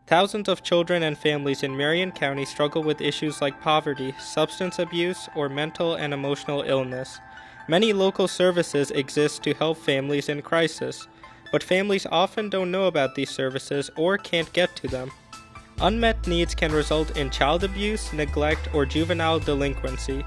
Thousands of children and families in Marion County struggle with issues like poverty, substance abuse, or mental and emotional illness. Many local services exist to help families in crisis, but families often don't know about these services or can't get to them. Unmet needs can result in child abuse, neglect, or juvenile delinquency.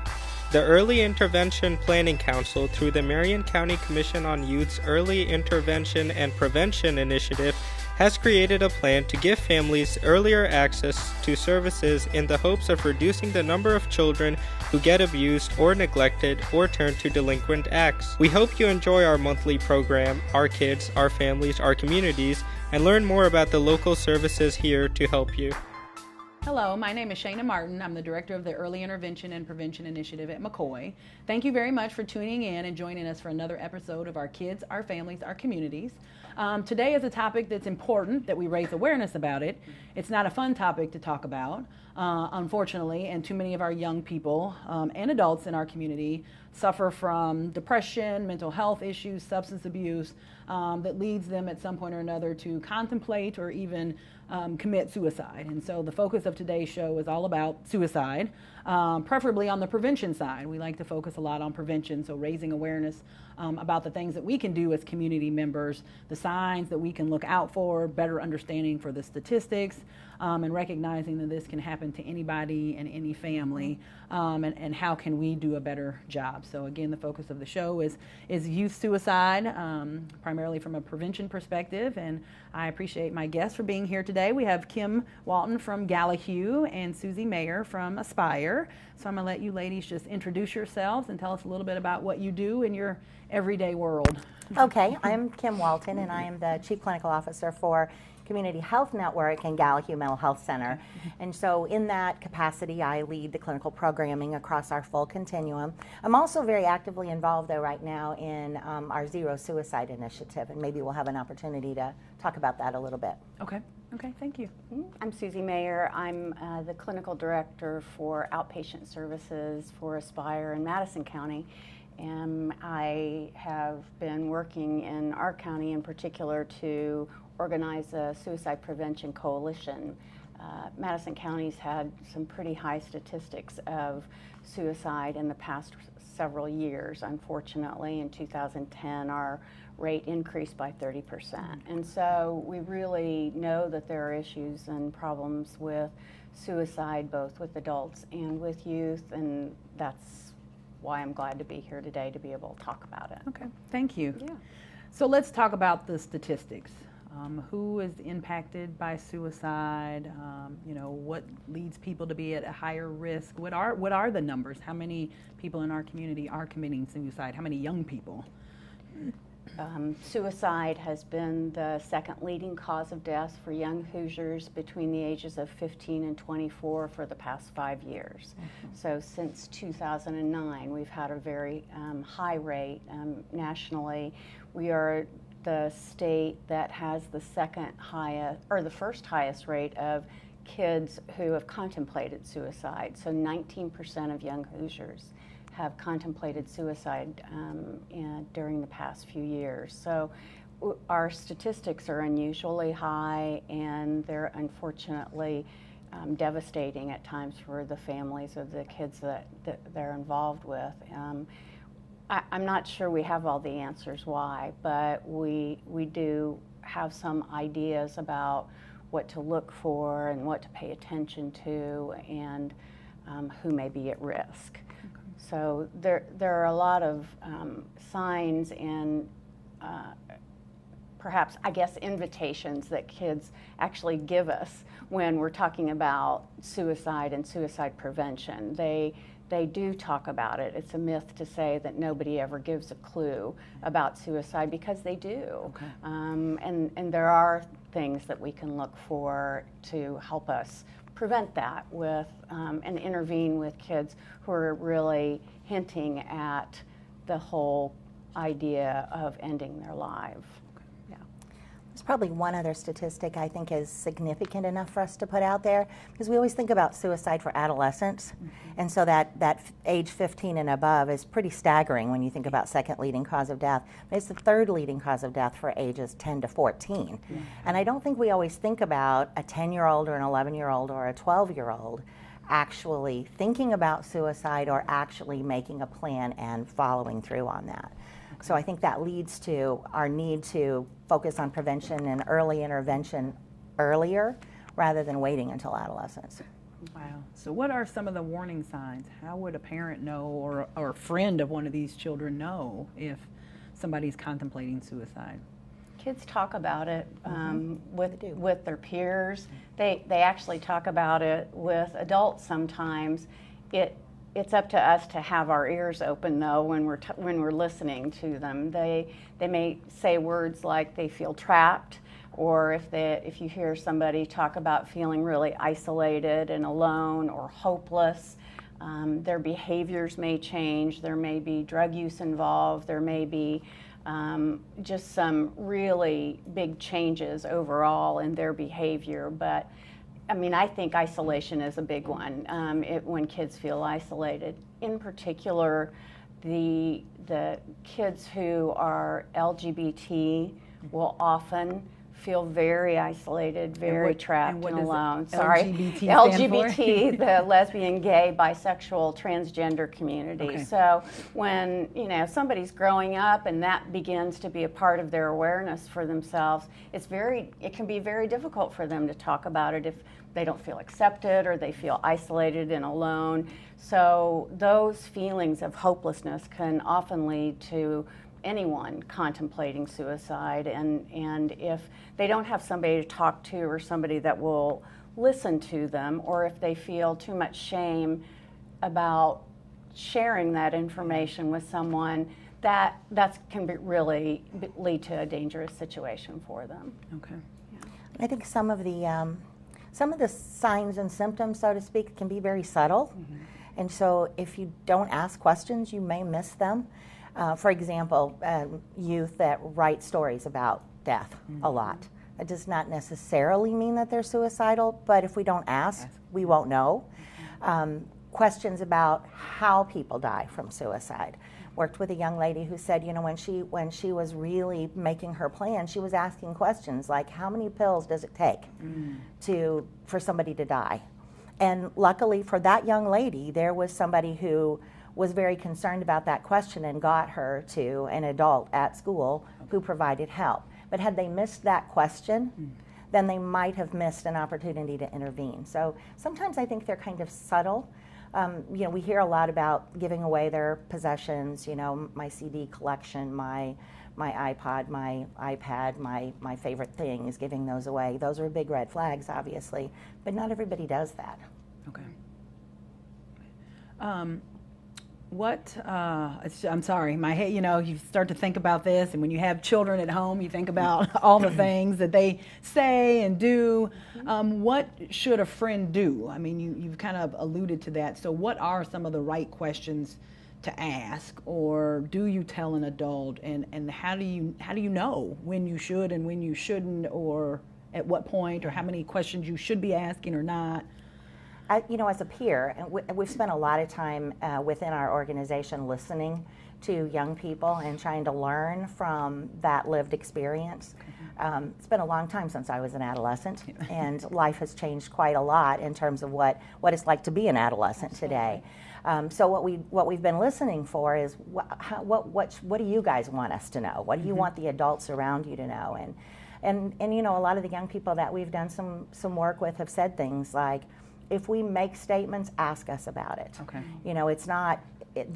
The Early Intervention Planning Council, through the Marion County Commission on Youth's Early Intervention and Prevention Initiative, has created a plan to give families earlier access to services in the hopes of reducing the number of children who get abused or neglected or turn to delinquent acts. We hope you enjoy our monthly program, Our Kids, Our Families, Our Communities, and learn more about the local services here to help you. Hello, my name is Shana Martin. I'm the Director of the Early Intervention and Prevention Initiative at McCoy. Thank you very much for tuning in and joining us for another episode of Our Kids, Our Families, Our Communities. Today is a topic that's important that we raise awareness about it. It's not a fun topic to talk about, unfortunately, and too many of our young people and adults in our community suffer from depression, mental health issues, substance abuse that leads them at some point or another to contemplate or even commit suicide. And so the focus of today's show is all about suicide, preferably on the prevention side. We like to focus a lot on prevention, so raising awareness about the things that we can do as community members, the signs that we can look out for, better understanding for the statistics, and recognizing that this can happen to anybody and any family, and how can we do a better job. So again, the focus of the show is youth suicide, primarily from a prevention perspective, and I appreciate my guests for being here today. We have Kim Walton from Gallahue and Susie Mayer from Aspire. So I'm going to let you ladies just introduce yourselves and tell us a little bit about what you do in your everyday world. Okay, I'm Kim Walton, and I am the Chief Clinical Officer for Community Health Network and Gallahue Mental Health Center. And so in that capacity, I lead the clinical programming across our full continuum. I'm also very actively involved, though, right now in our Zero Suicide Initiative, and maybe we'll have an opportunity to talk about that a little bit. Okay, thank you. I'm Susie Mayer. I'm the Clinical Director for Outpatient Services for Aspire in Madison County. And I have been working in our county in particular to organize a suicide prevention coalition. Madison County's had some pretty high statistics of suicide in the past several years. Unfortunately, in 2010, our rate increased by 30%. And so we really know that there are issues and problems with suicide, both with adults and with youth, and that's why I'm glad to be here today to be able to talk about it. Okay, thank you. Yeah. So let's talk about the statistics. Who is impacted by suicide? What leads people to be at a higher risk? What are the numbers? How many people in our community are committing suicide? How many young people? Suicide has been the second leading cause of death for young Hoosiers between the ages of 15 and 24 for the past 5 years. So since 2009, we've had a very high rate nationally. We are the state that has the second highest, or the first highest rate of kids who have contemplated suicide. So 19% of young Hoosiers have contemplated suicide during the past few years. So our statistics are unusually high, and they're unfortunately devastating at times for the families of the kids that they're involved with. I'm not sure we have all the answers why, but we do have some ideas about what to look for and what to pay attention to, and who may be at risk. So there are a lot of signs and perhaps, I guess, invitations that kids actually give us when we're talking about suicide and suicide prevention. They do talk about it. It's a myth to say that nobody ever gives a clue about suicide, because they do. Okay. And there are things that we can look for to help us prevent that with and intervene with kids who are really hinting at the whole idea of ending their life. Yeah. There's probably one other statistic I think is significant enough for us to put out there, because we always think about suicide for adolescents, and so that age 15 and above is pretty staggering when you think about second leading cause of death. But it's the third leading cause of death for ages 10 to 14. And I don't think we always think about a 10-year-old or an 11-year-old or a 12-year-old actually thinking about suicide or actually making a plan and following through on that. So I think that leads to our need to focus on prevention and early intervention earlier rather than waiting until adolescence. Wow. So what are some of the warning signs? How would a parent know, or a friend of one of these children know, if somebody's contemplating suicide? Kids talk about it with their peers. They actually talk about it with adults sometimes. It's up to us to have our ears open, though, when we're listening to them. They may say words like they feel trapped, or if you hear somebody talk about feeling really isolated and alone or hopeless, their behaviors may change. There may be drug use involved. There may be just some really big changes overall in their behavior. But I mean, I think isolation is a big one when kids feel isolated. In particular, the kids who are LGBT will often feel very isolated, very trapped and alone. Sorry, LGBT, the lesbian, gay, bisexual, transgender community. Okay. So when somebody's growing up and that begins to be a part of their awareness for themselves, it can be very difficult for them to talk about it if they don't feel accepted or they feel isolated and alone. So those feelings of hopelessness can often lead to anyone contemplating suicide, and if they don't have somebody to talk to or somebody that will listen to them, or if they feel too much shame about sharing that information with someone, that can really lead to a dangerous situation for them. Okay. I think some of the signs and symptoms, so to speak, can be very subtle. And so if you don't ask questions, you may miss them. For example, youth that write stories about death a lot. That does not necessarily mean that they're suicidal, but if we don't ask, we won't know. Questions about how people die from suicide. Worked with a young lady who said, when she was really making her plan, she was asking questions like, how many pills does it take for somebody to die? And luckily for that young lady, there was somebody who was very concerned about that question and got her to an adult at school who provided help. But had they missed that question, then they might have missed an opportunity to intervene. So sometimes I think they're kind of subtle. We hear a lot about giving away their possessions, my CD collection, my iPod, my iPad, my favorite thing is giving those away. Those are big red flags, obviously, but not everybody does that. Okay. I'm sorry, my head, you start to think about this, and when you have children at home, you think about all the things that they say and do. What should a friend do? I mean, you've kind of alluded to that. So what are some of the right questions to ask, or do you tell an adult, and how do you know when you should and when you shouldn't, or at what point, or how many questions you should be asking or not? As a peer, and we've spent a lot of time within our organization listening to young people and trying to learn from that lived experience. It's been a long time since I was an adolescent, and life has changed quite a lot in terms of what it's like to be an adolescent today. So what we've been listening for is what do you guys want us to know? What do you want the adults around you to know? And a lot of the young people that we've done some work with have said things like, if we make statements, ask us about it. Okay. It's not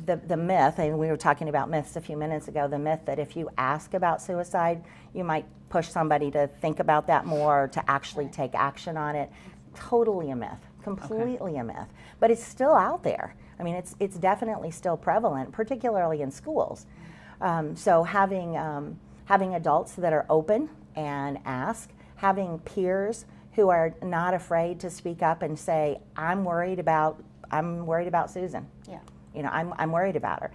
the myth, and we were talking about myths a few minutes ago, the myth that if you ask about suicide, you might push somebody to think about that more, or to actually take action on it. Totally a myth, completely a myth. But it's still out there. I mean, it's definitely still prevalent, particularly in schools. So having adults that are open and ask, having peers who are not afraid to speak up and say, I'm worried about Susan. Yeah. I'm worried about her.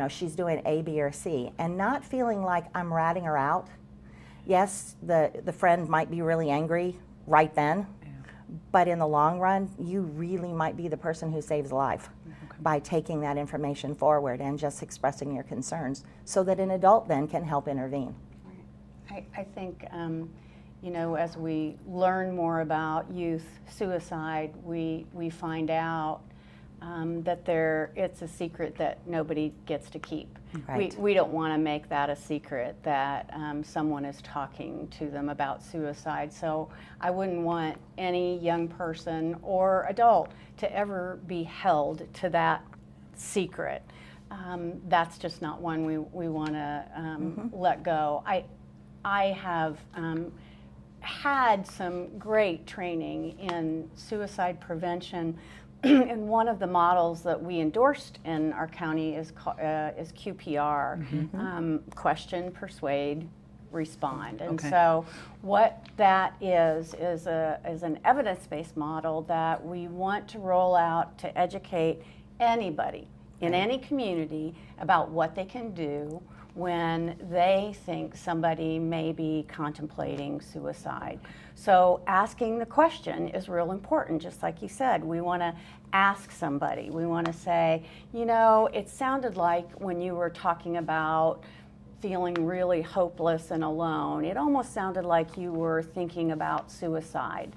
She's doing A, B, or C, and not feeling like I'm ratting her out Yes, the friend might be really angry right then, but in the long run, you really might be the person who saves a life by taking that information forward and just expressing your concerns so that an adult then can help intervene. I think, as we learn more about youth suicide, we find out that it's a secret that nobody gets to keep. Right. We don't want to make that a secret that someone is talking to them about suicide. So I wouldn't want any young person or adult to ever be held to that secret. That's just not one we want to let go. I have had some great training in suicide prevention. And one of the models that we endorsed in our county is QPR, question, persuade, respond. And so what that is an evidence-based model that we want to roll out to educate anybody in any community about what they can do when they think somebody may be contemplating suicide. So asking the question is real important. Just like you said, we want to ask somebody. We want to say, it sounded like when you were talking about feeling really hopeless and alone, it almost sounded like you were thinking about suicide.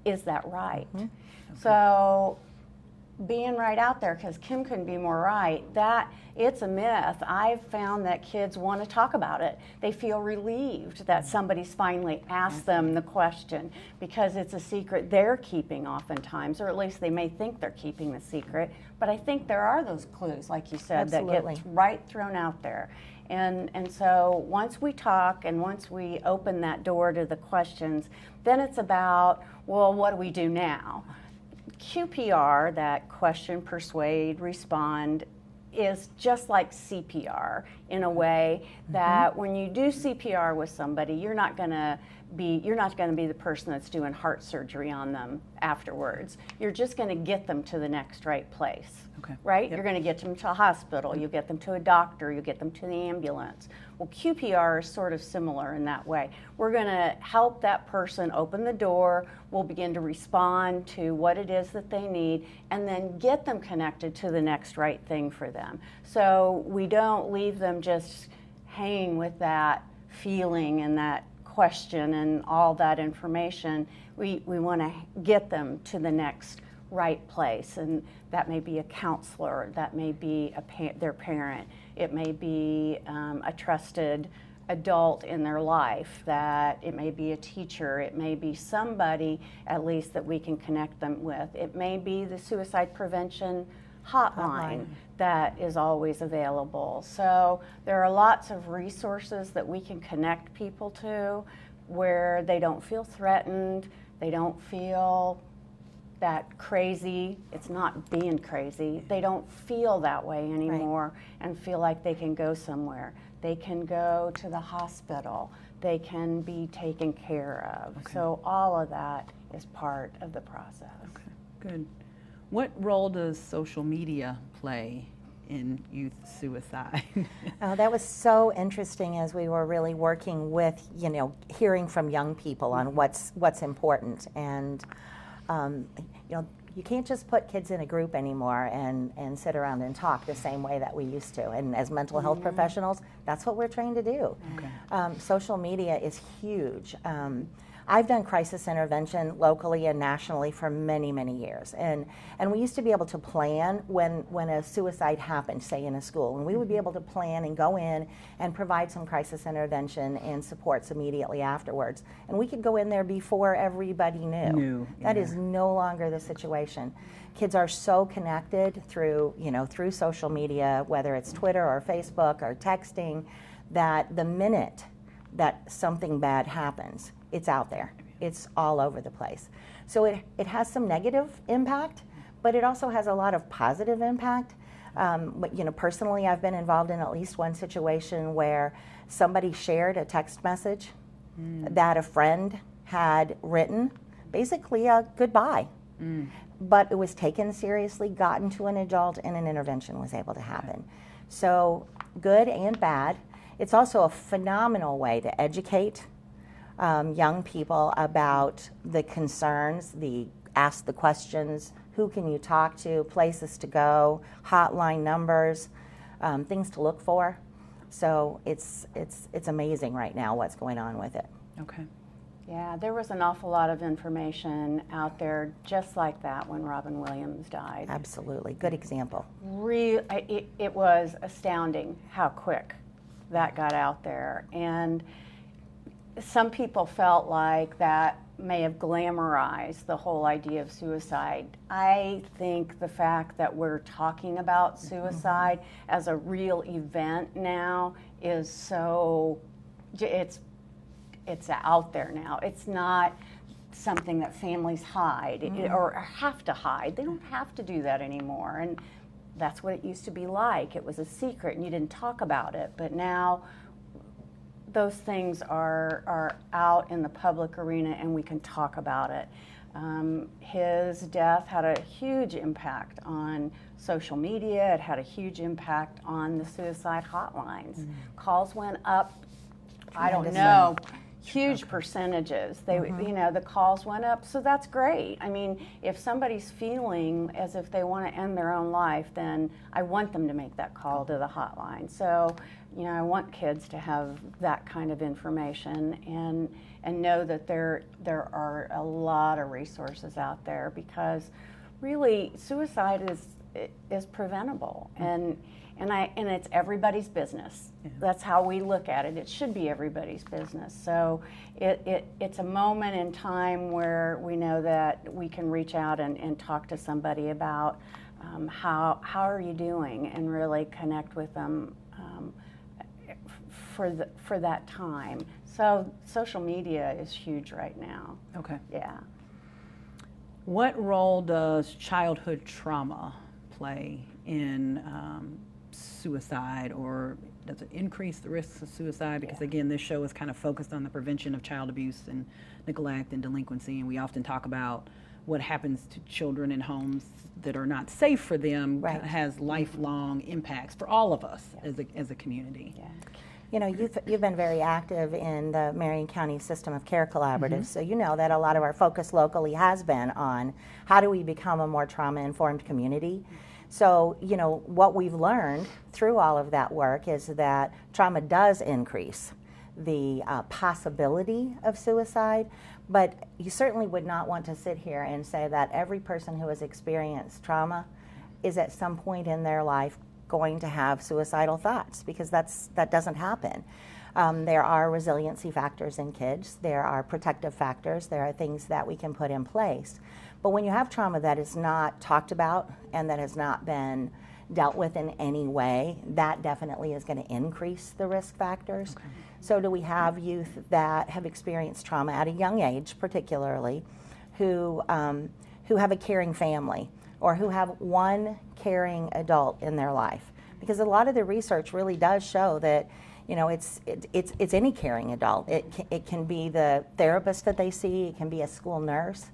Is that right? So being right out there, because Kim couldn't be more right, that it's a myth. I've found that kids want to talk about it. They feel relieved that somebody's finally asked them the question, because it's a secret they're keeping oftentimes, or at least they may think they're keeping the secret. But I think there are those clues, like you said, that get right thrown out there. And so once we talk and once we open that door to the questions, then it's about, well, what do we do now? QPR, that question, persuade, respond, is just like CPR in a way that when you do CPR with somebody, you're not going to be the person that's doing heart surgery on them afterwards. You're just going to get them to the next right place. Right? You're going to get them to a hospital, you get them to a doctor, you get them to the ambulance. Well, QPR is sort of similar in that way. We're going to help that person open the door, we'll begin to respond to what it is that they need, and then get them connected to the next right thing for them. So we don't leave them just hanging with that feeling and that question and all that information. We want to get them to the next right place, and that may be a counselor, that may be their parent, it may be a trusted adult in their life, that it may be a teacher, it may be somebody at least that we can connect them with. It may be the suicide prevention hotline that is always available. So there are lots of resources that we can connect people to where they don't feel threatened, they don't feel that crazy, it's not being crazy, they don't feel that way anymore and feel like they can go somewhere. They can go to the hospital, they can be taken care of. So all of that is part of the process. Good. What role does social media play in youth suicide? That was so interesting as we were really working with, hearing from young people on what's important. And you can't just put kids in a group anymore and sit around and talk the same way that we used to. And as mental health professionals, that's what we're trained to do. Social media is huge. I've done crisis intervention locally and nationally for many, many years. And we used to be able to plan when a suicide happened, say in a school. And we would be able to plan and go in and provide some crisis intervention and supports immediately afterwards. And we could go in there before everybody knew. That is no longer the situation. Kids are so connected through social media, whether it's Twitter or Facebook or texting, that the minute that something bad happens, it's out there. It's all over the place. So it has some negative impact, but it also has a lot of positive impact. But, personally, I've been involved in at least one situation where somebody shared a text message that a friend had written, basically a goodbye. But it was taken seriously, gotten to an adult, and an intervention was able to happen. So good and bad. It's also a phenomenal way to educate young people about the concerns, ask the questions, who can you talk to, places to go, hotline numbers, things to look for. So it's amazing right now what's going on with it. Okay. Yeah, there was an awful lot of information out there just like that when Robin Williams died. Absolutely. Good example. It was astounding how quick that got out there. And some people felt like that may have glamorized the whole idea of suicide. I think the fact that we're talking about suicide as a real event now is so, it's out there now. It's not something that families hide or have to hide. They don't have to do that anymore. And that's what it used to be like. It was a secret and you didn't talk about it. But now those things are out in the public arena and we can talk about it. His death had a huge impact on social media. It had a huge impact on the suicide hotlines. Calls went up, I don't know, huge percentages. They, you know, the calls went up, so that's great. I mean, if somebody's feeling as if they want to end their own life, then I want them to make that call to the hotline. So, you know, I want kids to have that kind of information and know that there are a lot of resources out there, because really suicide is preventable, and it's everybody's business. Yeah. That's how we look at it. It should be everybody's business. So it's a moment in time where we know that we can reach out and talk to somebody about how are you doing, and really connect with them for that time. So social media is huge right now. Okay. Yeah. What role does childhood trauma play in suicide, or does it increase the risks of suicide? Because again, this show is kind of focused on the prevention of child abuse and neglect and delinquency, and we often talk about what happens to children in homes that are not safe for them. Right. Has lifelong impacts for all of us as a community. Yeah. You know, you've been very active in the Marion County System of Care Collaborative, so you know that a lot of our focus locally has been on how do we become a more trauma-informed community. So, you know, what we've learned through all of that work is that trauma does increase the possibility of suicide, but you certainly would not want to sit here and say that every person who has experienced trauma is at some point in their life going to have suicidal thoughts, because that doesn't happen. There are resiliency factors in kids, there are protective factors, there are things that we can put in place. But when you have trauma that is not talked about and that has not been dealt with in any way, that definitely is going to increase the risk factors. Okay. So do we have youth that have experienced trauma at a young age, particularly, who have a caring family, or who have one caring adult in their life? Because a lot of the research really does show that, you know, it's any caring adult. It can be the therapist that they see, it can be a school nurse,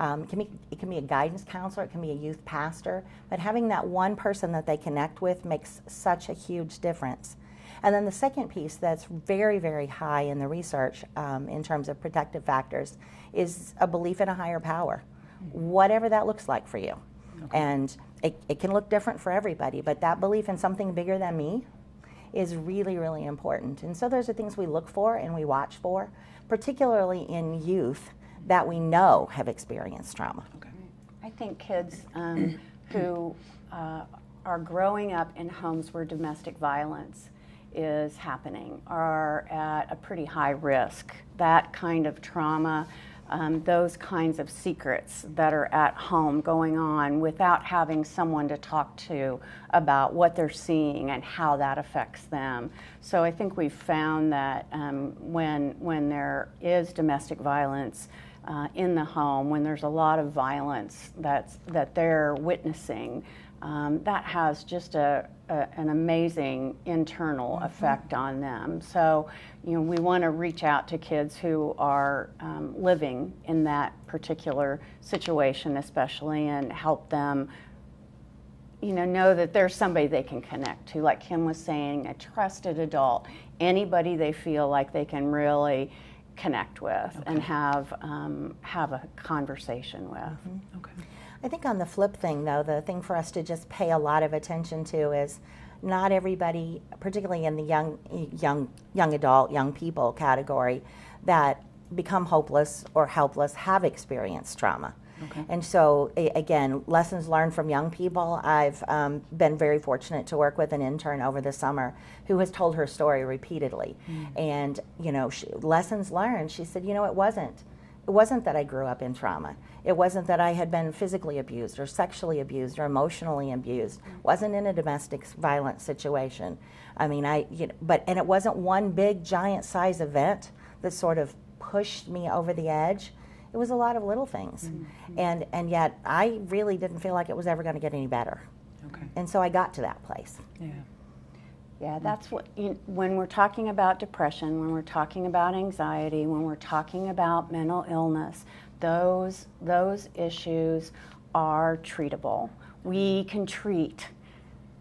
it can be a guidance counselor, it can be a youth pastor, but having that one person that they connect with makes such a huge difference. And then the second piece that's very, very high in the research in terms of protective factors is a belief in a higher power, whatever that looks like for you. Okay. And it can look different for everybody, but that belief in something bigger than me is really, really important. And so those are things we look for and we watch for, particularly in youth that we know have experienced trauma. Okay. I think kids who are growing up in homes where domestic violence is happening are at a pretty high risk. That kind of trauma, those kinds of secrets that are at home going on without having someone to talk to about what they're seeing and how that affects them. So I think we've found that when there is domestic violence in the home, when there's a lot of violence that they're witnessing, that has just an amazing internal effect on them. So, you know, we want to reach out to kids who are living in that particular situation, especially, and help them know that there's somebody they can connect to, like Kim was saying, a trusted adult, anybody they feel like they can really connect with and have a conversation with. Okay. I think on the flip thing, though, the thing for us to just pay a lot of attention to is not everybody, particularly in the young adult, young people category, that become hopeless or helpless have experienced trauma. Okay. And so, again, lessons learned from young people. I've been very fortunate to work with an intern over the summer who has told her story repeatedly. And, lessons learned, she said, it wasn't that I grew up in trauma. It wasn't that I had been physically abused or sexually abused or emotionally abused. Wasn't in a domestic violence situation. I mean, and it wasn't one big giant size event that sort of pushed me over the edge. It was a lot of little things. And yet I really didn't feel like it was ever going to get any better. Okay. And so I got to that place. Yeah. Yeah, that's what, when we're talking about depression, when we're talking about anxiety, when we're talking about mental illness, those issues are treatable. We can treat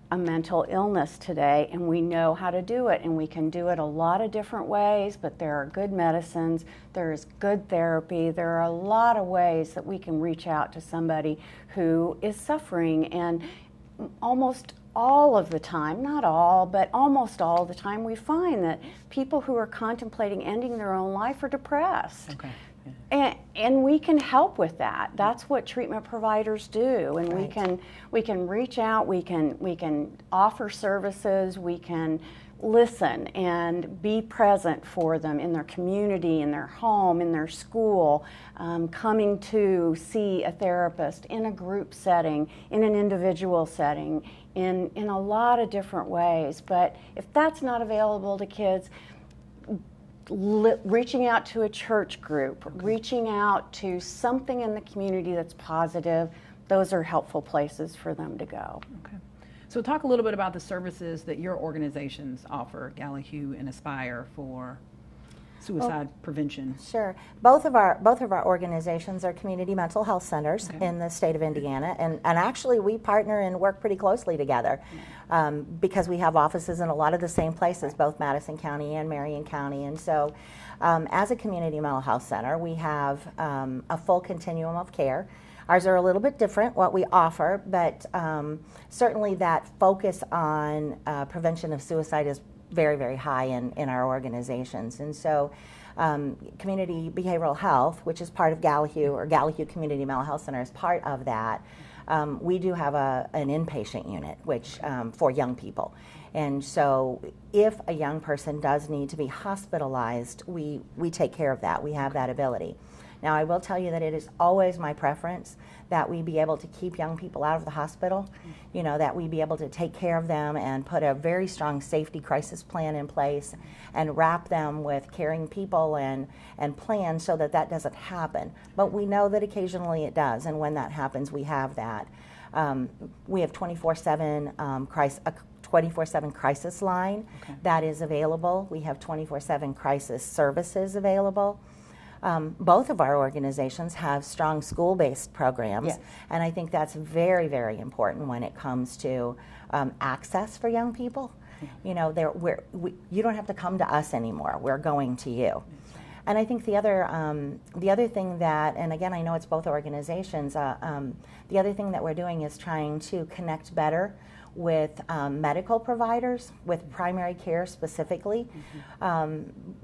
a mental illness today, and we know how to do it, and we can do it a lot of different ways, but there are good medicines, there is good therapy, there are a lot of ways that we can reach out to somebody who is suffering. And almost all of the time, not all, but almost all the time, we find that people who are contemplating ending their own life are depressed. Okay. And we can help with that. That's what treatment providers do, and Right. we can reach out, we can offer services, we can listen and be present for them in their community, in their home, in their school, coming to see a therapist in a group setting, in an individual setting, in a lot of different ways. But if that's not available to kids, reaching out to a church group, reaching out to something in the community that's positive, those are helpful places for them to go. Okay. So talk a little bit about the services that your organizations offer, Gallahue and Aspire, for suicide prevention. Sure. Both of our organizations are community mental health centers in the state of Indiana, and actually we partner and work pretty closely together because we have offices in a lot of the same places, both Madison County and Marion County. And so as a community mental health center, we have a full continuum of care. Ours are a little bit different, what we offer, but certainly that focus on prevention of suicide is very, very high in our organizations. And so Community Behavioral Health, which is part of Gallahue, or Gallahue Community Mental Health Center is part of that. We do have an inpatient unit, which for young people. And so if a young person does need to be hospitalized, we take care of that. We have that ability. Now, I will tell you that it is always my preference that we be able to keep young people out of the hospital, that we be able to take care of them and put a very strong safety crisis plan in place and wrap them with caring people and plans so that doesn't happen. But we know that occasionally it does, and when that happens, we have that. We have 24/7 crisis line that is available. We have 24/7 crisis services available. Both of our organizations have strong school-based programs, Yes. and I think that's very, very important when it comes to access for young people. You don't have to come to us anymore. We're going to you. And I think the other thing that, and again, I know it's both organizations, the other thing that we're doing is trying to connect better with medical providers, with primary care specifically,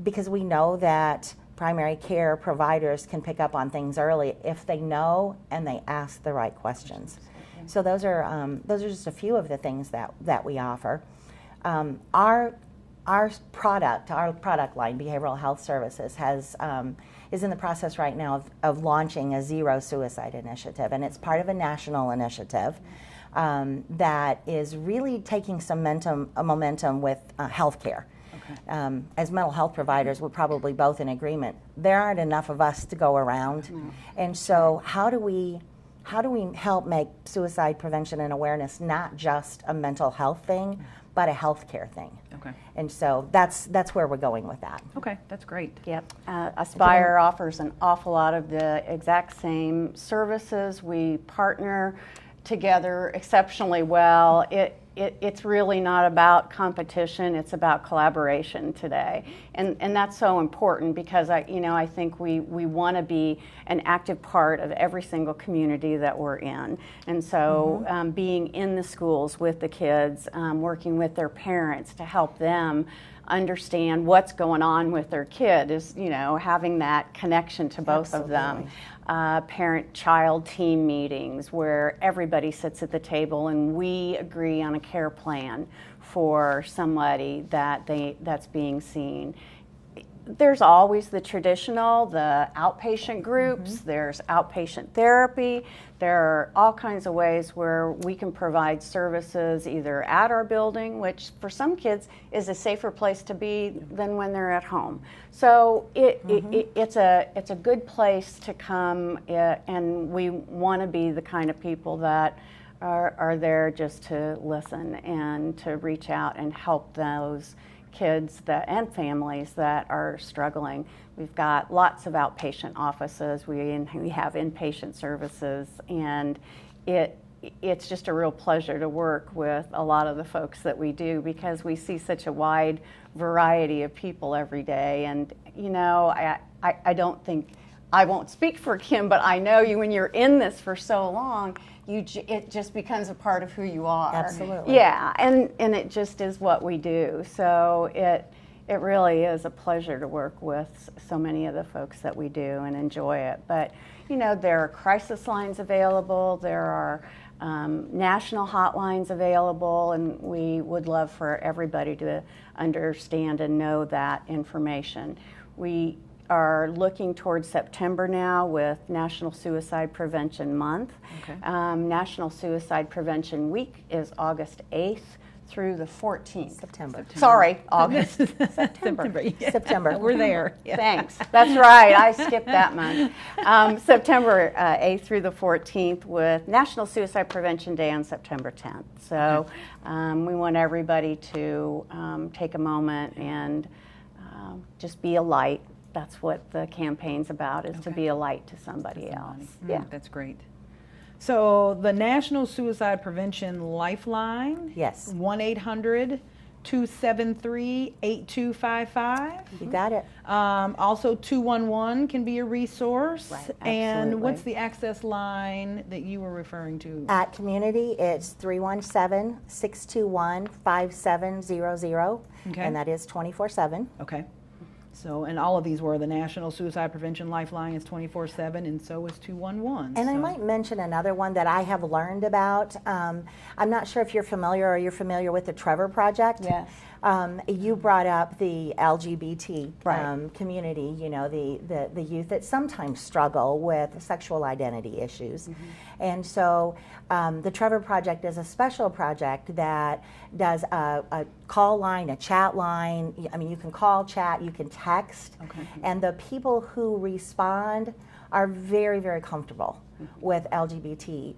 because we know that primary care providers can pick up on things early if they know and they ask the right questions. So those are just a few of the things that we offer. Our product line, Behavioral Health Services, is in the process right now of launching a Zero Suicide initiative, and it's part of a national initiative that is really taking some momentum with healthcare. As mental health providers, we're probably both in agreement. There aren't enough of us to go around, and so how do we help make suicide prevention and awareness not just a mental health thing, but a healthcare thing? Okay. And so that's where we're going with that. Okay, that's great. Yep. Aspire offers an awful lot of the exact same services. We partner together exceptionally well. It's really not about competition, it's about collaboration today. And that's so important because I think we want to be an active part of every single community that we're in. And so being in the schools with the kids, working with their parents to help them understand what's going on with their kid is, having that connection to both of them. Parent-child team meetings where everybody sits at the table and we agree on a care plan for somebody that's being seen. There's always the traditional, the outpatient groups, there's outpatient therapy. There are all kinds of ways where we can provide services either at our building, which for some kids is a safer place to be than when they're at home. So it's a good place to come, and we want to be the kind of people that are there just to listen and to reach out and help those kids and families that are struggling. We've got lots of outpatient offices. We have inpatient services, and it's just a real pleasure to work with a lot of the folks that we do because we see such a wide variety of people every day. And I don't think, I won't speak for Kim, but I know when you're in this for so long, it just becomes a part of who you are. Absolutely. Yeah, and it just is what we do. So it really is a pleasure to work with so many of the folks that we do and enjoy it. But there are crisis lines available. There are national hotlines available, and we would love for everybody to understand and know that information. We are looking towards September now with National Suicide Prevention Month. Okay. National Suicide Prevention Week is August 8th through the 14th. September. Sorry, August. September. Yeah. September. We're there. Yeah. Thanks. That's right. I skipped that month. September 8th through the 14th with National Suicide Prevention Day on September 10th. So we want everybody to take a moment and just be a light. That's what the campaign's about, is to be a light to somebody else. Yeah. That's great. So the National Suicide Prevention Lifeline. Yes. 1-800-273-8255. You got it. Also 211 can be a resource. Right. And what's Absolutely. the access line that you were referring to? At community, it's 317-621-5700. Okay. And that is 24/7. Okay. So, and all of these were the National Suicide Prevention Lifeline is 24/7, and so is 211. And I so. might mention another one that I have learned about. I'm not sure if you're familiar with the Trevor Project. Yes. You brought up the LGBT Right. community, the youth that sometimes struggle with sexual identity issues. And so the Trevor Project is a special project that does a call line, a chat line. I mean, you can call, chat, you can text. Okay. And the people who respond are very, very comfortable with LGBT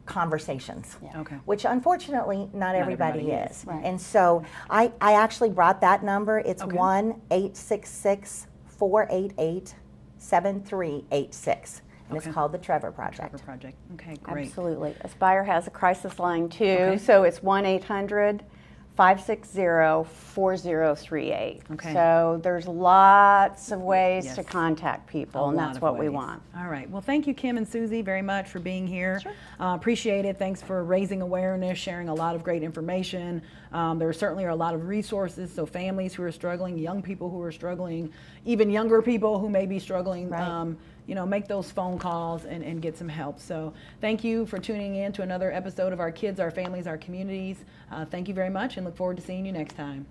conversations, Okay. which unfortunately not everybody is. Right. And so I actually brought that number. It's Okay. 1-866-488-7386. And Okay. it's called the Trevor Project. Trevor Project. Okay, great. Absolutely. Aspire has a crisis line too, Okay. so it's 1-800-560-4038. Okay. So there's lots of ways Yes. to contact people, A and lot that's of what we ways. want. All right. Well, thank you, Kim and Susie, very much for being here. Sure. Appreciate it. Thanks for raising awareness, sharing a lot of great information. There certainly are a lot of resources, so families who are struggling, young people who are struggling, even younger people who may be struggling, Right. Make those phone calls and get some help. So thank you for tuning in to another episode of Our Kids, Our Families, Our Communities. Thank you very much, and look forward to seeing you next time.